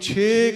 6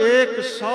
100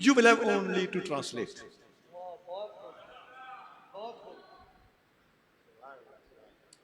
you will have only to translate۔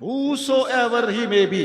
whosoever he may be،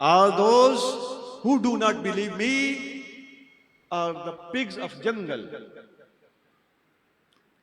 all those who do not believe me are the pigs of jungle.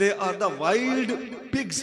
they are the wild pigs.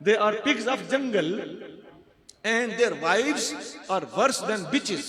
they are pigs of jungle and their wives are worse than bitches.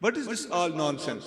What is this all nonsense؟